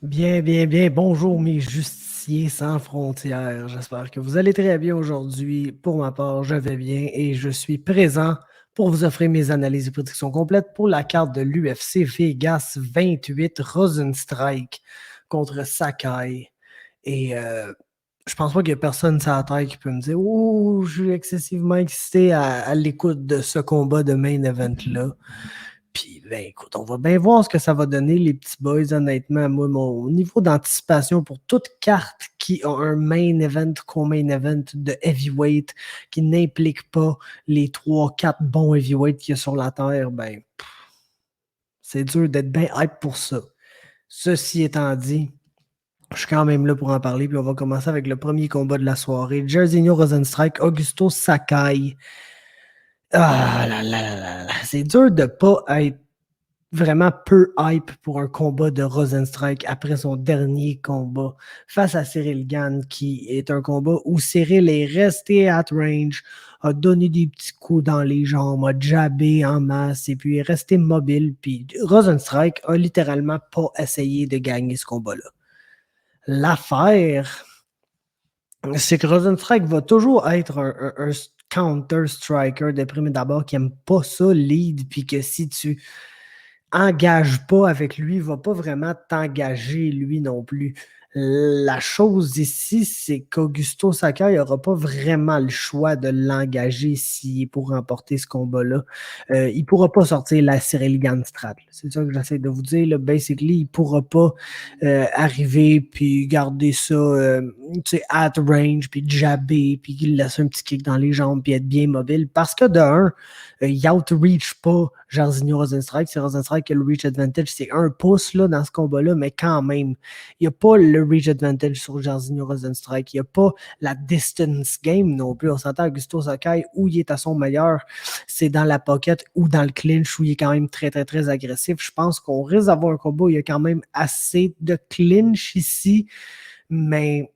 Bien, bien, bien. Bonjour mes justiciers sans frontières. J'espère que vous allez très bien aujourd'hui. Pour ma part, je vais bien et je suis présent pour vous offrir mes analyses et prédictions complètes pour la carte de l'UFC Vegas 28 Rosenstrike contre Sakai. Et je pense pas qu'il y a personne sur la terre qui peut me dire Oh, je suis excessivement excité à l'écoute de ce combat de main event-là. Puis, ben, écoute, on va bien voir ce que ça va donner, les petits boys, honnêtement. Moi, mon niveau d'anticipation pour toute carte qui a un main event co-main event de heavyweight qui n'implique pas les 3-4 bons heavyweights qu'il y a sur la Terre, ben, c'est dur d'être bien hype pour ça. Ceci étant dit, je suis quand même là pour en parler, puis on va commencer avec le premier combat de la soirée. Jairzinho Rozenstruik, Augusto Sakai. Ah là là là là là. C'est dur de pas être vraiment peu hype pour un combat de Rozenstruik après son dernier combat face à Cyril Gane, qui est un combat où Cyril est resté at range, a donné des petits coups dans les jambes, a jabé en masse et puis est resté mobile. Puis Rozenstruik a littéralement pas essayé de gagner ce combat-là. L'affaire, c'est que Rozenstruik va toujours être un counter-striker de prime d'abord qui aime pas ça lead, puis que si tu engage pas avec lui, va pas vraiment t'engager lui non plus. La chose ici, c'est qu'Augusto Sakai n'aura pas vraiment le choix de l'engager s'il est pour remporter ce combat-là. Il ne pourra pas sortir la Cyril Strat. C'est ça que j'essaie de vous dire. Là. Basically, il ne pourra pas arriver puis garder ça at range, puis jabber, puis laisser un petit kick dans les jambes, puis être bien mobile. Parce que de un, il outreach pas Jairzinho Rozenstruik. C'est Rozenstruik qui a le reach advantage. C'est 1 pouce là, dans ce combat-là, mais quand même, il n'y a pas le reach advantage sur Jairzinho Rozenstruik. Il n'y a pas la distance game non plus. On s'entend Augusto Sakai où il est à son meilleur, c'est dans la pocket ou dans le clinch où il est quand même très, très, très agressif. Je pense qu'on risque d'avoir un combat où il y a quand même assez de clinch ici, mais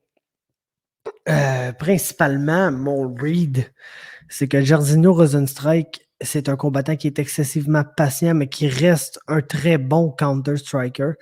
principalement, mon read, c'est que Jairzinho Rozenstruik, c'est un combattant qui est excessivement patient, mais qui reste un très bon counter-striker.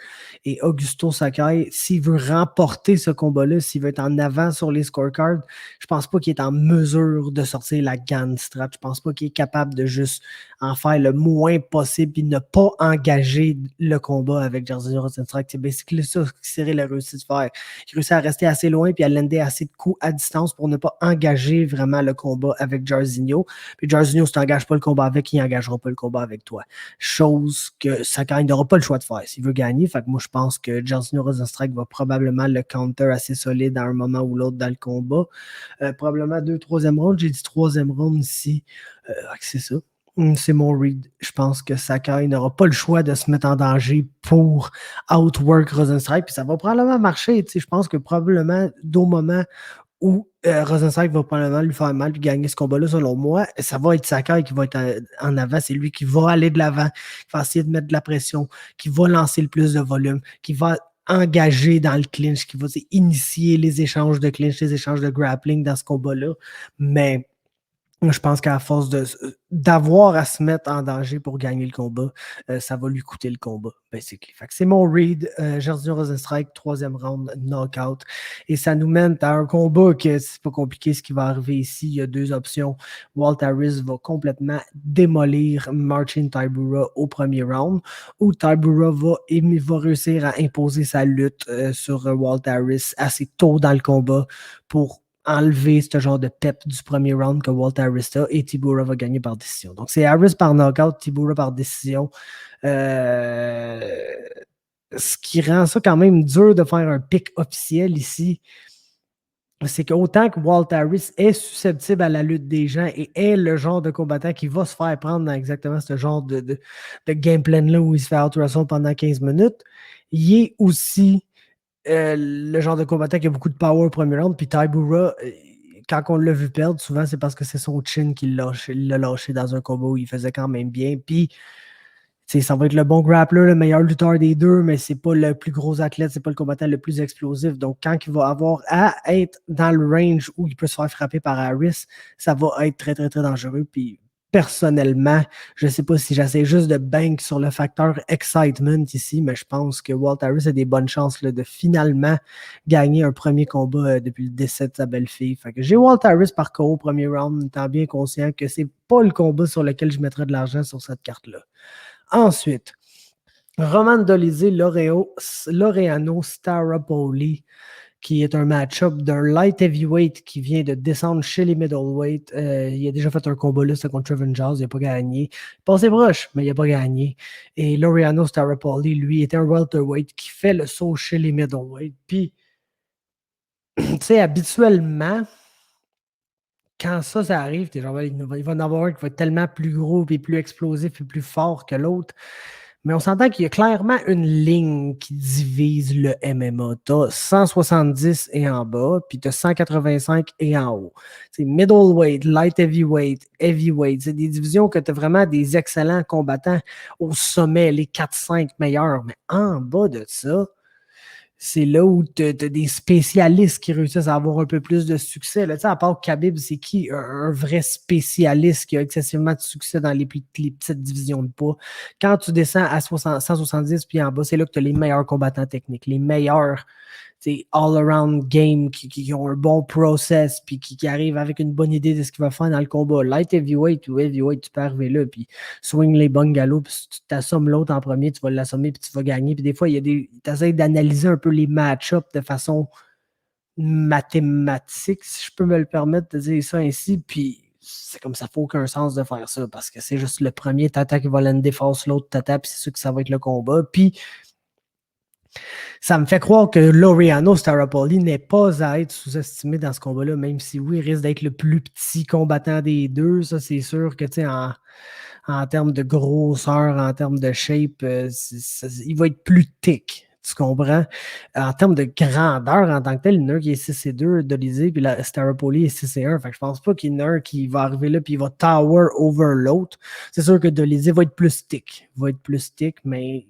Et Augusto Sakai, s'il veut remporter ce combat-là, s'il veut être en avant sur les scorecards, je pense pas qu'il est en mesure de sortir la Gann strat. Je pense pas qu'il est capable de juste en faire le moins possible et ne pas engager le combat avec Jairzinho Rozenstruik. C'est basically ça que Cyril a réussi de faire. Il a réussi à rester assez loin et à lander assez de coups à distance pour ne pas engager vraiment le combat avec Jairzinho. Puis Jairzinho, si tu n'engages pas le combat avec, il n'engagera pas le combat avec toi. Chose que Sakai n'aura pas le choix de faire s'il veut gagner. Fait que moi, je pense que Jairzinho Rozenstruik va probablement le counter assez solide à un moment ou l'autre dans le combat. Probablement 2, 3e round. J'ai dit 3e round ici. C'est ça. C'est mon read. Je pense que Sakai n'aura pas le choix de se mettre en danger pour outwork Rozenstruik. Puis ça va probablement marcher. Je pense que probablement, au moment où Rozenstruik va probablement lui faire mal et gagner ce combat-là, selon moi, ça va être Sakai qui va être en avant. C'est lui qui va aller de l'avant, qui va essayer de mettre de la pression, qui va lancer le plus de volume, qui va engager dans le clinch, qui va initier les échanges de clinch, les échanges de grappling dans ce combat-là. Mais je pense qu'à force d'avoir à se mettre en danger pour gagner le combat, ça va lui coûter le combat, basically. Fait que c'est mon read. Jairzinho Rozenstruik, 3e round, knockout. Et ça nous mène à un combat que c'est pas compliqué ce qui va arriver ici. Il y a 2 options. Walt Harris va complètement démolir Marcin Tybura au premier round, ou Tybura va réussir à imposer sa lutte sur Walt Harris assez tôt dans le combat pour enlever ce genre de pep du premier round que Walt Harris a et Tybura va gagner par décision. Donc, c'est Harris par knockout, Tybura par décision. Ce qui rend ça quand même dur de faire un pick officiel ici, c'est qu'autant que Walt Harris est susceptible à la lutte des gens et est le genre de combattant qui va se faire prendre dans exactement ce genre de game plan-là où il se fait out-wrestle pendant 15 minutes, il est aussi le genre de combattant qui a beaucoup de power au premier round. Puis Tybura, quand on l'a vu perdre, souvent c'est parce que c'est son chin qui l'a lâché dans un combat où il faisait quand même bien. Puis ça va être le bon grappler, le meilleur lutteur des deux, mais c'est pas le plus gros athlète, c'est pas le combattant le plus explosif. Donc, quand il va avoir à être dans le range où il peut se faire frapper par Harris, ça va être très, très, très dangereux. Puis personnellement, je ne sais pas si j'essaie juste de bank sur le facteur excitement ici, mais je pense que Walt Harris a des bonnes chances là, de finalement gagner un premier combat depuis le décès de sa belle-fille. Fait que j'ai Walt Harris par KO au premier round, étant bien conscient que c'est pas le combat sur lequel je mettrais de l'argent sur cette carte-là. Ensuite, Roman Dolizé, Laureano Staropoli, qui est un match-up d'un light heavyweight qui vient de descendre chez les middleweight. Il a déjà fait un combat là, c'était contre Trevin Giles, il n'a pas gagné. Il passait proche, mais il n'a pas gagné. Et Laureano Staropoli, lui, était un welterweight qui fait le saut chez les middleweight. Puis, tu sais, habituellement, quand ça arrive, t'es genre, il va en avoir un qui va être tellement plus gros, puis plus explosif, et plus fort que l'autre. Mais on s'entend qu'il y a clairement une ligne qui divise le MMA. Tu as 170 et en bas, puis tu as 185 et en haut. C'est middleweight, light heavyweight, heavyweight. C'est des divisions que tu as vraiment des excellents combattants au sommet, les 4-5 meilleurs. Mais en bas de ça, c'est là où tu as des spécialistes qui réussissent à avoir un peu plus de succès. Là, à part Khabib, c'est qui un vrai spécialiste qui a excessivement de succès dans les petites divisions de poids? Quand tu descends à 170 puis en bas, c'est là que tu as les meilleurs combattants techniques, les meilleurs all-around game qui ont un bon process puis qui arrivent avec une bonne idée de ce qu'il va faire dans le combat. Light heavyweight ou heavyweight, tu peux arriver là puis swing les bungalows puis si tu t'assommes l'autre en premier, tu vas l'assommer puis tu vas gagner. Puis des fois, tu essaies d'analyser un peu les match-ups de façon mathématique, si je peux me le permettre de dire ça ainsi, puis c'est comme ça, il faut aucun sens de faire ça parce que c'est juste le premier tata qui va l'ender face l'autre tata puis c'est sûr que ça va être le combat. Puis ça me fait croire que Laureano Staropoli n'est pas à être sous-estimé dans ce combat-là, même si oui, il risque d'être le plus petit combattant des deux. Ça, c'est sûr que, tu sais, en termes de grosseur, en termes de shape, il va être plus thick. Tu comprends? En termes de grandeur en tant que tel, il y en a un qui est 6'2", Dolizé, puis la Staropoli est 6'1". Fait que je pense pas qu'il y en a un qui va arriver là puis il va tower over l'autre. C'est sûr que Dolizé va être plus thick. Mais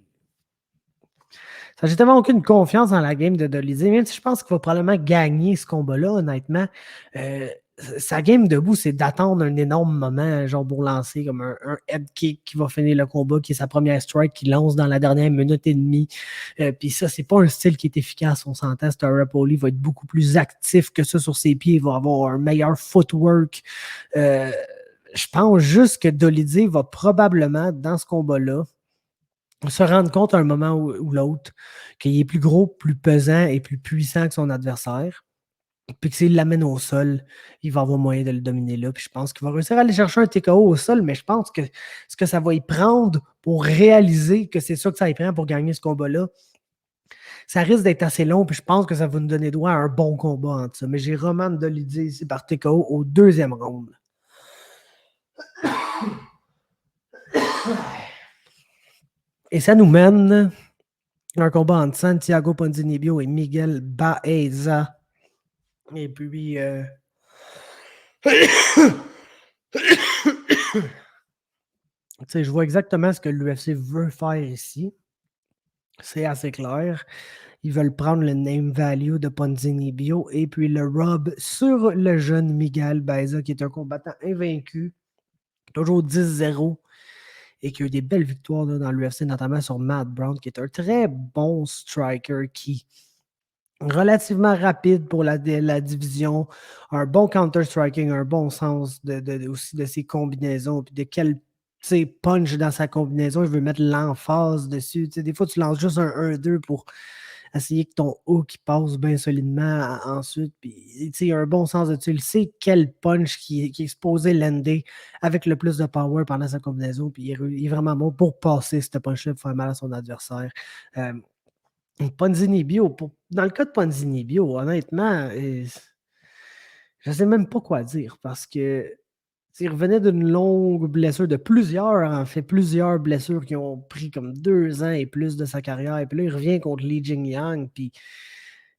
j'ai tellement aucune confiance dans la game de Dolizé, même si je pense qu'il va probablement gagner ce combat-là, honnêtement. Sa game debout, c'est d'attendre un énorme moment, genre pour lancer comme un head kick qui va finir le combat, qui est sa première strike, qui lance dans la dernière minute et demie. Puis ça, c'est pas un style qui est efficace, on s'entend. Staropoli va être beaucoup plus actif que ça sur ses pieds, il va avoir un meilleur footwork. Je pense juste que Dolizé va probablement, dans ce combat-là, se rendre compte à un moment ou l'autre qu'il est plus gros, plus pesant et plus puissant que son adversaire. Puis que s'il l'amène au sol, il va avoir moyen de le dominer là. Puis je pense qu'il va réussir à aller chercher un TKO au sol, mais je pense que ce que ça va y prendre pour réaliser que c'est ça que ça y prend pour gagner ce combat-là, ça risque d'être assez long. Puis je pense que ça va nous donner droit à un bon combat entre ça. Mais j'ai Roman Dolidze ici par TKO au deuxième round. Et ça nous mène à un combat entre Santiago Ponzinibbio et Miguel Baeza. Et puis, je vois exactement ce que l'UFC veut faire ici. C'est assez clair. Ils veulent prendre le name value de Ponzinibbio et puis le rub sur le jeune Miguel Baeza, qui est un combattant invaincu, toujours 10-0, et qui a eu des belles victoires là, dans l'UFC, notamment sur Matt Brown, qui est un très bon striker qui relativement rapide pour la division, un bon counter-striking, un bon sens aussi de ses combinaisons, puis de quel punch dans sa combinaison, il veut mettre l'emphase dessus. Des fois, tu lances juste un 1-2 pour essayer que ton hook passe bien solidement ensuite. Puis, il a un bon sens de tu sais quel punch qui est supposé lander avec le plus de power pendant sa combinaison. Puis il est vraiment bon pour passer ce punch-là pour faire mal à son adversaire. Ponzinibbio, dans le cas de Ponzinibbio, honnêtement, je ne sais même pas quoi dire parce que il revenait d'une longue blessure, plusieurs blessures qui ont pris comme 2 ans et plus de sa carrière. Et puis là, il revient contre Li Jingliang, puis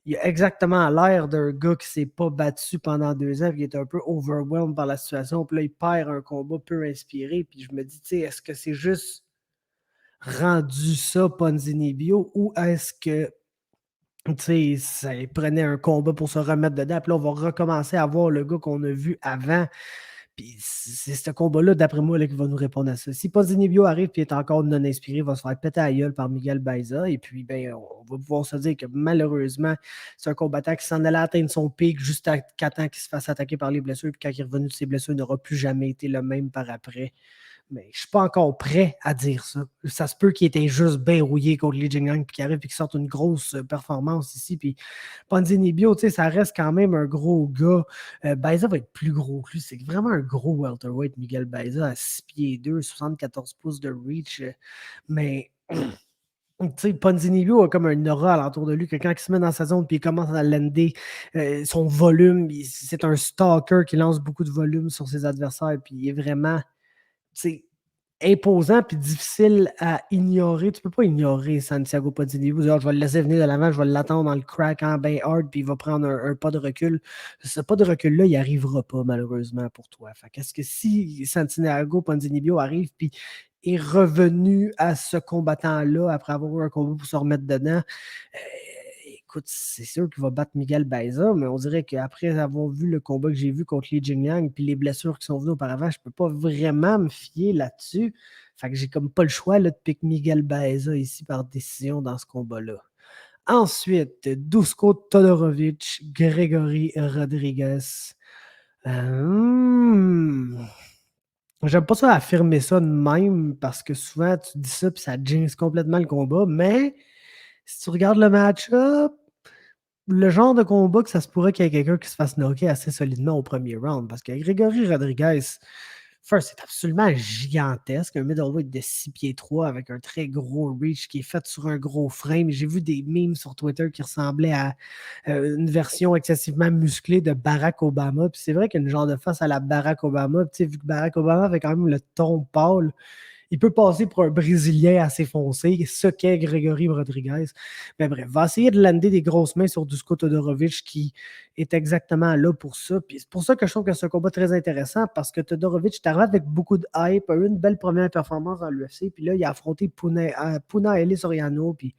il a exactement l'air d'un gars qui ne s'est pas battu pendant 2 ans, qui est un peu overwhelmed par la situation. Puis là, il perd un combat peu inspiré. Puis je me dis, est-ce que c'est juste rendu ça, Ponzinibbio, ou est-ce que ça prenait un combat pour se remettre dedans. Puis là, on va recommencer à voir le gars qu'on a vu avant. Puis c'est ce combat-là, d'après moi, là, qui va nous répondre à ça. Si Ponzinibbio arrive et est encore non inspiré, il va se faire péter à la gueule par Miguel Baeza. Et puis, ben, on va pouvoir se dire que malheureusement, c'est un combattant qui s'en allait atteindre son pic juste à temps qu'il se fasse attaquer par les blessures. Puis quand il est revenu de ses blessures, il n'aura plus jamais été le même par après. Mais je ne suis pas encore prêt à dire ça. Ça se peut qu'il était juste bien rouillé contre Li Jingliang puis qu'il arrive et qu'il sorte une grosse performance ici. Puis Ponzinibbio, tu sais, ça reste quand même un gros gars. Baeza va être plus gros que lui. C'est vraiment un gros welterweight, Miguel Baeza, à 6 pieds 2, 74 pouces de reach. Mais tu sais, Ponzinibbio a comme un aura alentour de lui, que quand il se met dans sa zone puis il commence à lander son volume, c'est un stalker qui lance beaucoup de volume sur ses adversaires, puis il est vraiment imposant puis difficile à ignorer. Tu peux pas ignorer Santiago Ponzinibbio. Je vais le laisser venir de l'avant, je vais l'attendre dans le crack en bien hard, puis il va prendre un pas de recul. Ce pas de recul-là, il n'arrivera pas, malheureusement, pour toi. Fait qu'est-ce que si Santiago Ponzinibbio arrive puis est revenu à ce combattant-là après avoir eu un combat pour se remettre dedans, écoute, c'est sûr qu'il va battre Miguel Baeza, mais on dirait qu'après avoir vu le combat que j'ai vu contre Li Jingliang puis les blessures qui sont venues auparavant, je peux pas vraiment me fier là-dessus. Fait que j'ai comme pas le choix là, de pick Miguel Baeza ici par décision dans ce combat-là. Ensuite, Dusko Todorovic, Grégory Rodriguez. J'aime pas ça affirmer ça de même parce que souvent tu dis ça puis ça jinx complètement le combat, mais si tu regardes le match-up, le genre de combat que ça se pourrait qu'il y ait quelqu'un qui se fasse knocker assez solidement au premier round. Parce que Grégory Rodriguez, first, c'est absolument gigantesque. Un middleweight de 6 pieds 3 avec un très gros reach qui est fait sur un gros frame. J'ai vu des memes sur Twitter qui ressemblaient à une version excessivement musclée de Barack Obama. Puis c'est vrai qu'il y a une genre de face à la Barack Obama. Puis vu que Barack Obama avait quand même le ton pâle, il peut passer pour un Brésilien assez foncé, ce qu'est Grégory Rodriguez. Mais bref, va essayer de lander des grosses mains sur Dusko Todorovic qui est exactement là pour ça. Puis c'est pour ça que je trouve que c'est un combat très intéressant parce que Todorovic est arrivé avec beaucoup de hype, a eu une belle première performance dans l'UFC. Puis là, il a affronté Puna Eli Soriano. Puis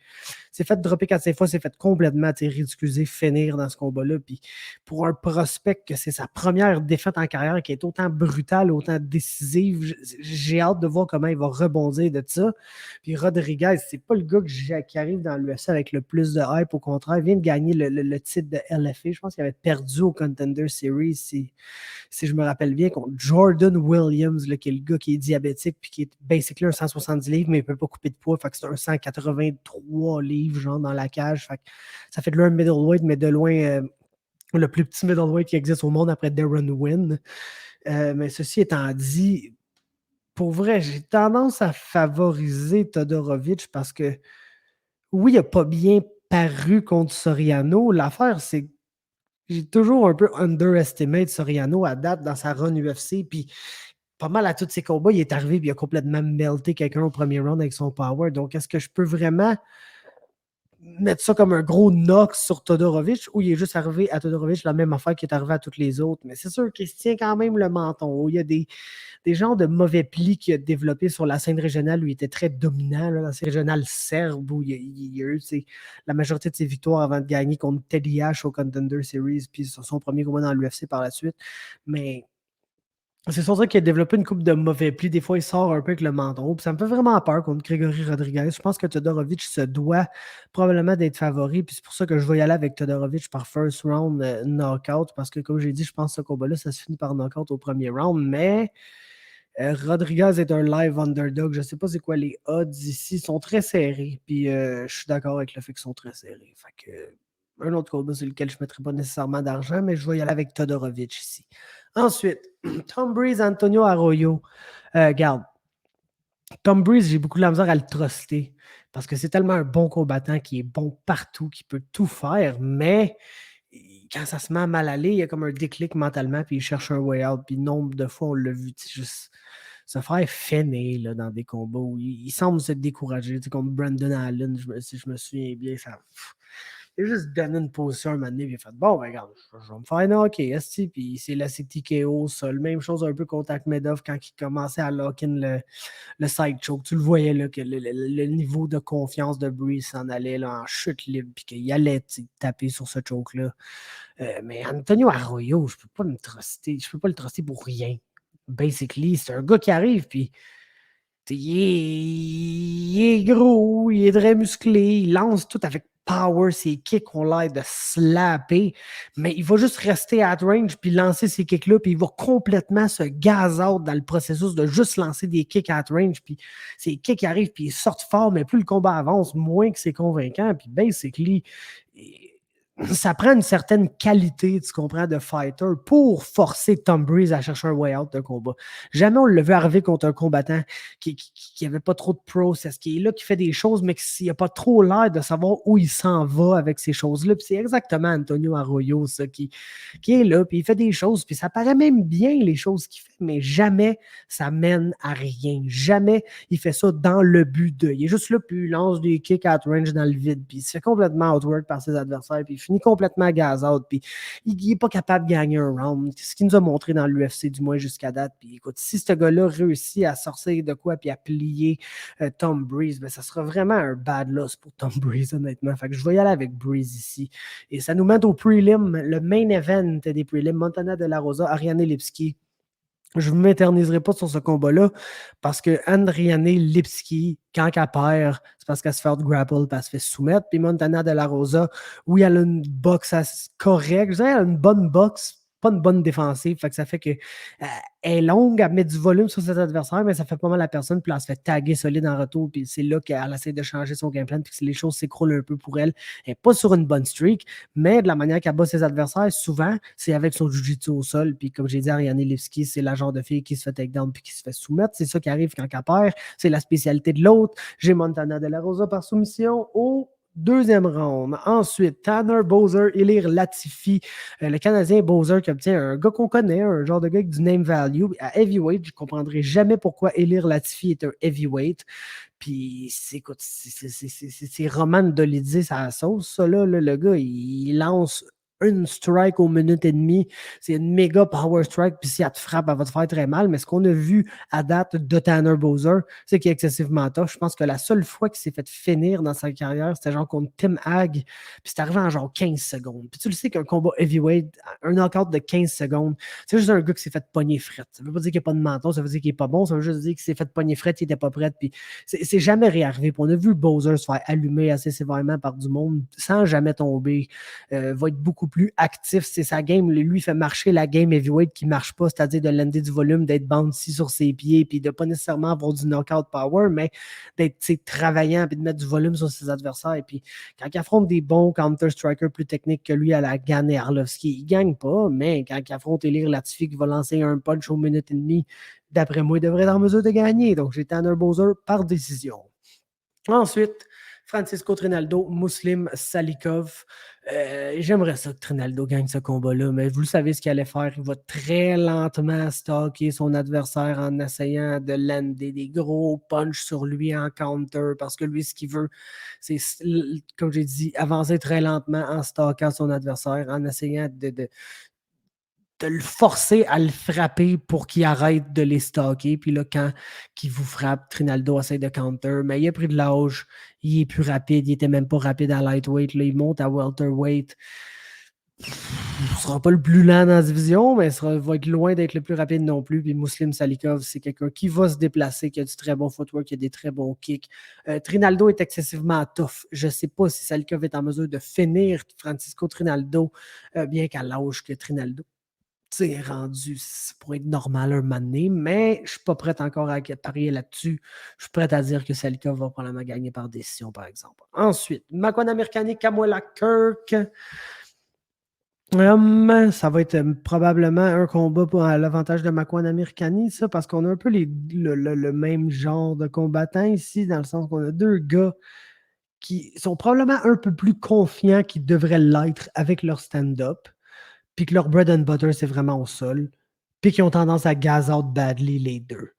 s'est fait dropper 4-5 fois, s'est fait complètement ridiculiser, finir dans ce combat-là. Puis pour un prospect que c'est sa première défaite en carrière qui est autant brutale, autant décisive, j'ai hâte de voir comment il va rebondir de ça. Puis Rodriguez, c'est pas le gars qui arrive dans l'UFC avec le plus de hype. Au contraire, il vient de gagner le titre de LFA. Je pense qu'il avait perdu au Contender Series, si je me rappelle bien, contre Jordan Williams, là, qui est le gars qui est diabétique puis qui est basically un 170 livres, mais il ne peut pas couper de poids. Fait que c'est un 183 livres, genre, dans la cage. Fait que ça fait de lui un middleweight, mais de loin le plus petit middleweight qui existe au monde après Darren Wynn. Mais ceci étant dit, pour vrai, j'ai tendance à favoriser Todorovic parce que oui, il n'a pas bien paru contre Soriano. L'affaire, c'est que j'ai toujours un peu underestimé Soriano à date dans sa run UFC. Puis pas mal à tous ses combats, il est arrivé et il a complètement melté quelqu'un au premier round avec son power. Donc, est-ce que je peux vraiment mettre ça comme un gros knock sur Todorovic ou il est juste arrivé à Todorovic la même affaire qui est arrivé à tous les autres? Mais c'est sûr qu'il se tient quand même le menton. Il y a des genres de mauvais plis qu'il a développés sur la scène régionale où il était très dominant, là, la scène régionale serbe où il a eu la majorité de ses victoires avant de gagner contre Teddy H au Contender Series puis son premier combat dans l'UFC par la suite. Mais c'est sur ça qu'il a développé une coupe de mauvais plis. Des fois, il sort un peu avec le menton. Puis ça me fait vraiment peur contre Grégory Rodriguez. Je pense que Todorovic se doit probablement d'être favori. Puis c'est pour ça que je vais y aller avec Todorovic par first round knockout. Parce que, comme j'ai dit, je pense que ce combat-là, ça se finit par knockout au premier round. Mais Rodriguez est un live underdog. Je ne sais pas c'est quoi les odds ici. Ils sont très serrés. Puis je suis d'accord avec le fait qu'ils sont très serrés. Fait que un autre combat sur lequel je ne mettrai pas nécessairement d'argent, mais je vais y aller avec Todorovic ici. Ensuite, Tom Breeze, Antonio Arroyo. Garde, Tom Breeze, j'ai beaucoup de la misère à le truster parce que c'est tellement un bon combattant qui est bon partout, qui peut tout faire, mais quand ça se met à mal aller, il y a comme un déclic mentalement, puis il cherche un way out. Puis nombre de fois, on l'a vu juste se faire feiner là, dans des combats où il semble se décourager. Comme Brandon Allen, si je me souviens bien, il a juste donné une position un moment donné, puis il a fait bon, ben regarde, je vais me faire knocker, esti, puis c'est laissé TKO seul. Même chose un peu contre Akhmedov quand il commençait à lock-in le side choke. Tu le voyais là, que le niveau de confiance de Breeze s'en allait là, en chute libre, puis qu'il allait taper sur ce choke-là. Mais Antonio Arroyo, je peux pas me truster, je peux pas le truster pour rien. basically, c'est un gars qui arrive, puis il est gros, il est très musclé, il lance tout avec power, ses kicks ont l'air de slapper, mais il va juste rester at range puis lancer ses kicks-là, puis il va complètement se gaz out dans le processus de juste lancer des kicks at range, puis ses kicks arrivent, puis ils sortent fort, mais plus le combat avance, moins que c'est convaincant, puis basically, ça prend une certaine qualité, tu comprends, de fighter pour forcer Tom Breeze à chercher un way out de combat. Jamais on l'a vu arriver contre un combattant qui avait pas trop de process, qui est là, qui fait des choses, mais qui n'a pas trop l'air de savoir où il s'en va avec ces choses-là. Puis c'est exactement Antonio Arroyo, ça, qui est là, puis il fait des choses, puis ça paraît même bien, les choses qu'il fait, mais jamais ça mène à rien. Jamais il fait ça dans le but de. Il est juste là, puis il lance des kicks at range dans le vide, puis il se fait complètement outwork par ses adversaires, puis il finit complètement gaz out, puis il n'est pas capable de gagner un round. C'est ce qu'il nous a montré dans l'UFC, du moins jusqu'à date. Puis écoute, si ce gars-là réussit à sortir de quoi, puis à plier Tom Breeze, ben, ça sera vraiment un bad loss pour Tom Breeze, honnêtement. Fait que je vais y aller avec Breeze ici. Et ça nous mène au prelim, le main event des prelims, Montana de la Rosa, Ariane Lipski. Je ne m'éterniserai pas sur ce combat-là parce que Andriane Lipski, quand elle perd, c'est parce qu'elle se fait out-grapple et elle se fait soumettre. Puis Montana de la Rosa, oui, elle a une boxe correcte. Je dirais qu'elle a une bonne boxe, pas une bonne défensive. Fait que ça fait que elle est longue, elle met du volume sur ses adversaires, mais ça fait pas mal à la personne. Puis elle se fait taguer solide en retour. Puis c'est là qu'elle essaie de changer son game plan. Puis que les choses s'écroulent un peu pour elle. Elle n'est pas sur une bonne streak, mais de la manière qu'elle bat ses adversaires, souvent, c'est avec son jiu-jitsu au sol. Puis comme j'ai dit, Ariane Lipski, c'est la genre de fille qui se fait takedown puis qui se fait soumettre. C'est ça qui arrive quand elle perd. C'est la spécialité de l'autre. J'ai Montana de la Rosa par soumission au deuxième round. Ensuite, Tanner Boser, Ilir Latifi, le Canadien Boser qui obtient un gars qu'on connaît, un genre de gars avec du name value. À heavyweight, je ne comprendrai jamais pourquoi Ilir Latifi est un heavyweight. Puis, écoute, c'est Roman Dolidze, sa sauce, ça, là, le gars, il lance une strike aux minutes et demie. C'est une méga power strike, puis si elle te frappe, elle va te faire très mal. Mais ce qu'on a vu à date de Tanner Boser, c'est qu'il est excessivement tough. Je pense que la seule fois qu'il s'est fait finir dans sa carrière, c'était genre contre Tim Hag, puis c'est arrivé en genre 15 secondes. Puis tu le sais qu'un combat heavyweight, un knockout de 15 secondes, c'est juste un gars qui s'est fait pogner frette. Ça veut pas dire qu'il n'y a pas de menton, ça veut dire qu'il n'est pas bon, ça veut juste dire qu'il s'est fait pogner frette, il n'était pas prêt, puis c'est jamais réarrivé. Puis on a vu Bowser se faire allumer assez sévèrement par du monde sans jamais tomber. Va être beaucoup plus actif. C'est sa game. Lui, fait marcher la game heavyweight qui ne marche pas, c'est-à-dire de lander du volume, d'être bouncy sur ses pieds, puis de ne pas nécessairement avoir du knockout power, mais d'être travaillant puis de mettre du volume sur ses adversaires. Et puis quand il affronte des bons counter-strikers plus techniques que lui à la Gane et Arlovski, il ne gagne pas, mais quand il affronte Ilir Latifi qui va lancer un punch aux minutes et demie, d'après moi, il devrait être en mesure de gagner. Donc, j'ai Tanner Boser par décision. Ensuite, Francisco Trinaldo, Muslim Salikov. J'aimerais ça que Trinaldo gagne ce combat-là, mais vous le savez ce qu'il allait faire. Il va très lentement stalker son adversaire en essayant de lander des gros punches sur lui en counter, parce que lui, ce qu'il veut, c'est, comme j'ai dit, avancer très lentement en stalkant son adversaire, en essayant de le forcer à le frapper pour qu'il arrête de les stalker. Puis là, quand il vous frappe, Trinaldo essaie de counter, mais il a pris de l'âge, il est plus rapide, il était même pas rapide à lightweight, là, il monte à welterweight. Il ne sera pas le plus lent dans la division, mais il va être loin d'être le plus rapide non plus. Puis Muslim Salikov, c'est quelqu'un qui va se déplacer, qui a du très bon footwork, qui a des très bons kicks. Trinaldo est excessivement tough. Je ne sais pas si Salikov est en mesure de finir Francisco Trinaldo, bien qu'à l'âge que Trinaldo rendu pour être normal un moment donné, mais je ne suis pas prêt encore à parier là-dessus. Je suis prêt à dire que Salikov va probablement gagner par décision, par exemple. Ensuite, Makwan Amirkhani, Kamuela Kirk. Ça va être probablement un combat pour l'avantage de Makwan Amirkhani, ça, parce qu'on a un peu le même genre de combattants ici, dans le sens qu'on a deux gars qui sont probablement un peu plus confiants qu'ils devraient l'être avec leur stand-up, puis que leur bread and butter, c'est vraiment au sol, puis qui ont tendance à gaz out badly les deux.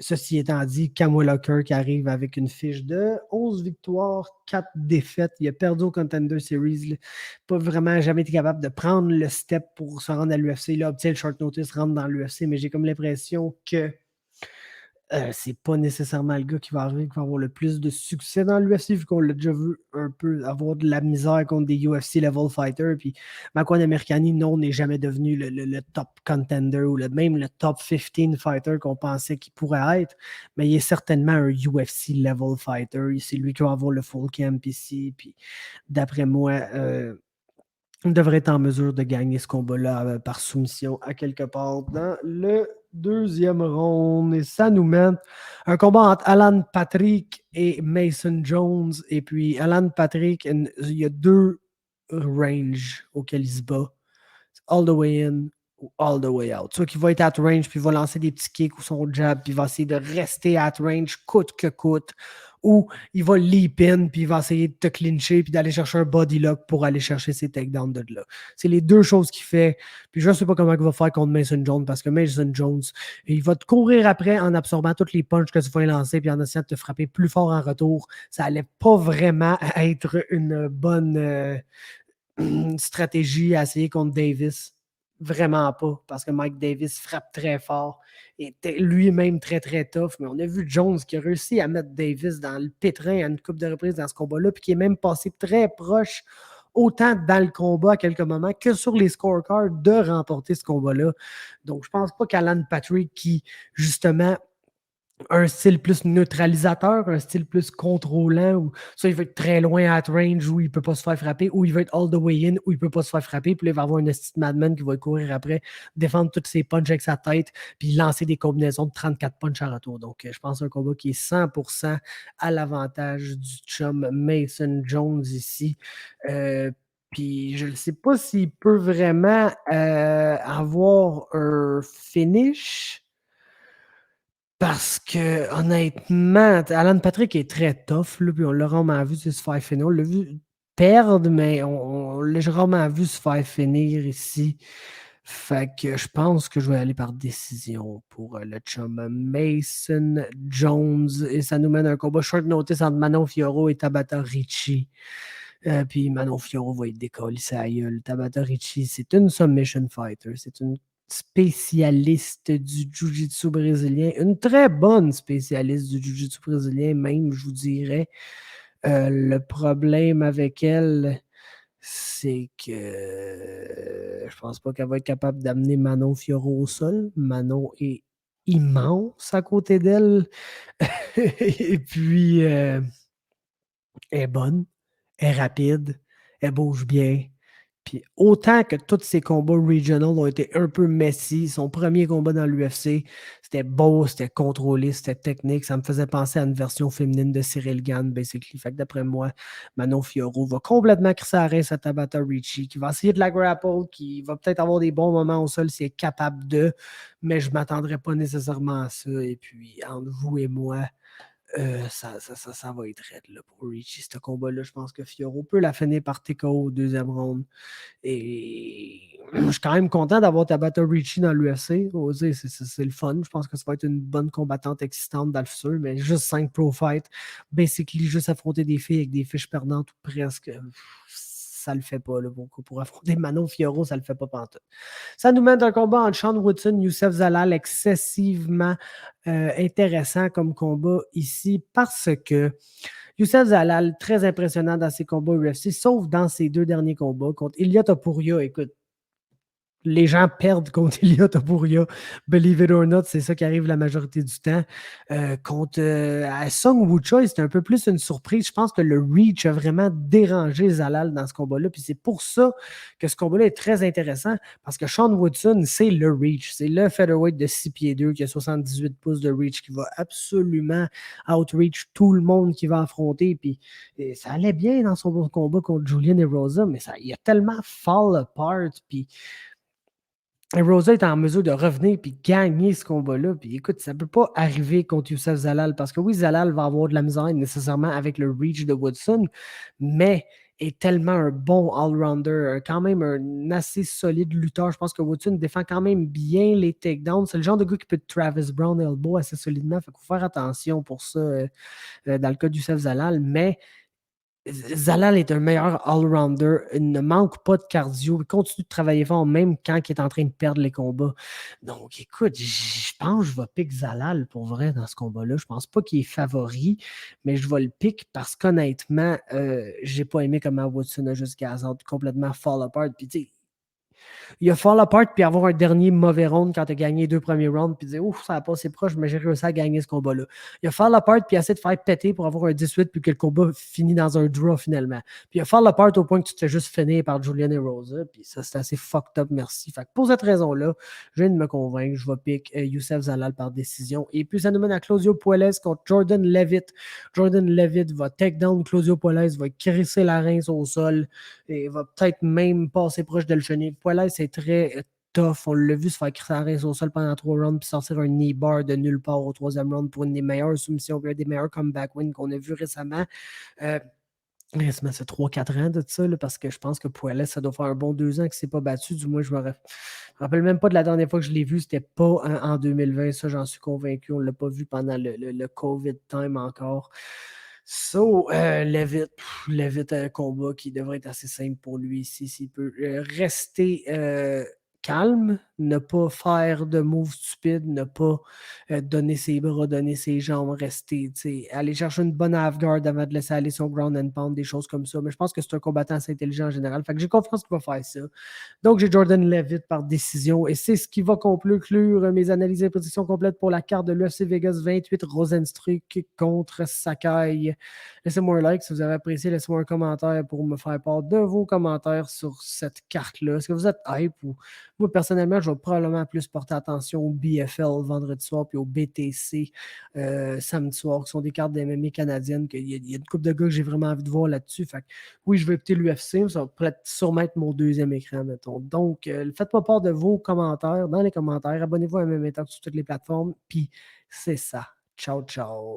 Ceci étant dit, Kamuela Kirk arrive avec une fiche de 11 victoires, 4 défaites. Il a perdu au Contender Series. Pas vraiment jamais été capable de prendre le step pour se rendre à l'UFC. Il a obtenu le short notice, rentre dans l'UFC, mais j'ai comme l'impression que c'est pas nécessairement le gars qui va arriver, qui va avoir le plus de succès dans l'UFC, vu qu'on l'a déjà vu un peu avoir de la misère contre des UFC level fighters. Puis Makwan Amerikani, non, n'est jamais devenu le top contender ou même le top 15 fighter qu'on pensait qu'il pourrait être. Mais il est certainement un UFC level fighter. C'est lui qui va avoir le full camp ici. Puis d'après moi, on devrait être en mesure de gagner ce combat-là par soumission à quelque part dans le deuxième round. Et ça nous mène un combat entre Alan Patrick et Mason Jones. Et puis, Alan Patrick, il y a deux ranges auxquels il se bat. All the way in ou all the way out. Soit qu'il va être at range, puis il va lancer des petits kicks ou son jab, puis il va essayer de rester at range coûte que coûte. Ou il va leap in, puis il va essayer de te clincher, puis d'aller chercher un body lock pour aller chercher ses takedowns de là. C'est les deux choses qu'il fait. Puis je ne sais pas comment il va faire contre Mason Jones, parce que Mason Jones, il va te courir après en absorbant toutes les punches que tu vas lancer, puis en essayant de te frapper plus fort en retour. Ça allait pas vraiment être une bonne stratégie à essayer contre Davis. Vraiment pas, parce que Mike Davis frappe très fort et était lui-même très, très tough. Mais on a vu Jones qui a réussi à mettre Davis dans le pétrin à une couple de reprises dans ce combat-là, puis qui est même passé très proche, autant dans le combat à quelques moments que sur les scorecards, de remporter ce combat-là. Donc, je pense pas qu'Alan Patrick, qui, justement, un style plus neutralisateur, un style plus contrôlant, ou ça, il va être très loin à range où il ne peut pas se faire frapper, ou il va être all the way in où il ne peut pas se faire frapper, puis là, il va avoir un esti de madman qui va courir après, défendre toutes ses punches avec sa tête, puis lancer des combinaisons de 34 punches en retour. Donc, je pense un combat qui est 100% à l'avantage du chum Mason Jones ici. Puis je ne sais pas s'il peut vraiment avoir un finish. Parce que, honnêtement, Alan Patrick est très tough, là, puis on l'a rarement vu se faire finir. On l'a vu perdre, mais on l'a rarement vu se faire finir ici. Fait que je pense que je vais aller par décision pour le chum Mason Jones. Et ça nous mène à un combat short notice entre Manon Fiorot et Tabata Ricci. Puis Manon Fiorot va être décollé sa gueule. Tabata Ricci, c'est une submission fighter. C'est une spécialiste du jiu-jitsu brésilien, une très bonne spécialiste du jiu-jitsu brésilien, même, je vous dirais. Le problème avec elle, c'est que je pense pas qu'elle va être capable d'amener Manon Fiorot au sol. Manon est immense à côté d'elle. Et puis, elle est bonne, elle est rapide, elle bouge bien. Puis autant que tous ses combats regional ont été un peu messy, son premier combat dans l'UFC, c'était beau, c'était contrôlé, c'était technique. Ça me faisait penser à une version féminine de Cyril Gane, basically. Fait que d'après moi, Manon Fiorot va complètement crisser à rince à Tabata Ricci, qui va essayer de la grapple, qui va peut-être avoir des bons moments au sol s'il est capable de, mais je ne m'attendrai pas nécessairement à ça. Et puis, entre vous et moi, ça va être raide là, pour Ricci, ce combat-là. Je pense que Fiorot peut la finir par TKO au deuxième round. Et je suis quand même content d'avoir Tabata Ricci dans l'UFC. C'est le fun. Je pense que ça va être une bonne combattante existante dans le futur, mais juste 5 pro fights, basically juste affronter des filles avec des fiches perdantes ou presque. Ça le fait pas. Là, pour affronter Manon Fiorot, ça le fait pas pantoute. Ça nous mène un combat entre Sean Woodson et Youssef Zalal excessivement intéressant comme combat ici parce que Youssef Zalal, très impressionnant dans ses combats UFC, sauf dans ses deux derniers combats contre Ilia Topuria. Écoute, les gens perdent contre Ilia Topuria. Believe it or not, c'est ça qui arrive la majorité du temps. Contre Sung Woo Choi, c'était un peu plus une surprise. Je pense que le reach a vraiment dérangé Zalal dans ce combat-là. Puis c'est pour ça que ce combat-là est très intéressant parce que Sean Woodson, c'est le reach. C'est le featherweight de 6 pieds 2 qui a 78 pouces de reach qui va absolument outreach tout le monde qui va affronter. Puis ça allait bien dans son combat contre Julian et Rosa, mais il a tellement fall apart. Puis et Rosa est en mesure de revenir et gagner ce combat-là. Puis écoute, ça ne peut pas arriver contre Youssef Zalal parce que oui, Zalal va avoir de la misère nécessairement avec le reach de Woodson, mais est tellement un bon all-rounder, quand même un assez solide lutteur. Je pense que Woodson défend quand même bien les takedowns. C'est le genre de gars qui peut Travis Brown elbow assez solidement. Il faut faire attention pour ça dans le cas de Youssef Zalal, mais Zalal est un meilleur all-rounder. Il ne manque pas de cardio. Il continue de travailler fort même quand il est en train de perdre les combats. Donc, écoute, je pense que je vais pick Zalal pour vrai dans ce combat-là. Je pense pas qu'il est favori, mais je vais le pick parce qu'honnêtement, j'ai pas aimé comment Woodson a juste gazard complètement fall apart. Puis, tu sais, il a fall apart puis avoir un dernier mauvais round quand tu as gagné les deux premiers rounds puis dire ouf, ça a passé proche, mais j'ai réussi à gagner ce combat-là. Il a fall apart puis essayer de faire péter pour avoir un 18 puis que le combat finit dans un draw finalement. Puis il a fall apart au point que tu te fais juste finir par Julian et Rosa. Puis ça, c'est assez fucked up, merci. Fait que pour cette raison-là, je viens de me convaincre. Je vais pick Youssef Zalal par décision. Et puis ça nous mène à Claudio Puelles contre Jordan Levitt. Jordan Levitt va take down Claudio Puelles, va crisser la rince au sol et va peut-être même passer proche de le chenil. Puelles, c'est très tough. On l'a vu se faire crisser la rince au sol pendant 3 rounds puis sortir un knee bar de nulle part au troisième round pour une des meilleures soumissions, un des meilleurs comeback wins qu'on a vu récemment. Récemment, c'est 3-4 ans de ça, là, parce que je pense que Puelles, ça doit faire un bon 2 ans qu'il ne s'est pas battu. Du moins, je me rappelle même pas de la dernière fois que je l'ai vu. C'était pas en 2020. Ça, j'en suis convaincu. On ne l'a pas vu pendant le COVID time encore. So, Levitt a un combat qui devrait être assez simple pour lui ici. S'il peut rester calme, ne pas faire de moves stupides, ne pas donner ses bras, donner ses jambes, rester, aller chercher une bonne half-guard avant de laisser aller son ground and pound, des choses comme ça. Mais je pense que c'est un combattant assez intelligent en général. Fait que j'ai confiance qu'il va faire ça. Donc, j'ai Jordan Levitt par décision et c'est ce qui va conclure mes analyses et prédictions complètes pour la carte de l'UFC Vegas 28 Rozenstruik contre Sakai. Laissez-moi un like si vous avez apprécié. Laissez-moi un commentaire pour me faire part de vos commentaires sur cette carte-là. Est-ce que vous êtes hype ou moi, personnellement, je vais probablement plus porter attention au BFL vendredi soir puis au BTC samedi soir, qui sont des cartes d'MMA canadiennes. Il y a une couple de gars que j'ai vraiment envie de voir là-dessus. Fait que, oui, je vais écouter l'UFC, ça va peut-être sûrement être mon deuxième écran, mettons. Donc, faites-moi part de vos commentaires dans les commentaires. Abonnez-vous à MMA Talk sur toutes les plateformes. Puis, c'est ça. Ciao, ciao.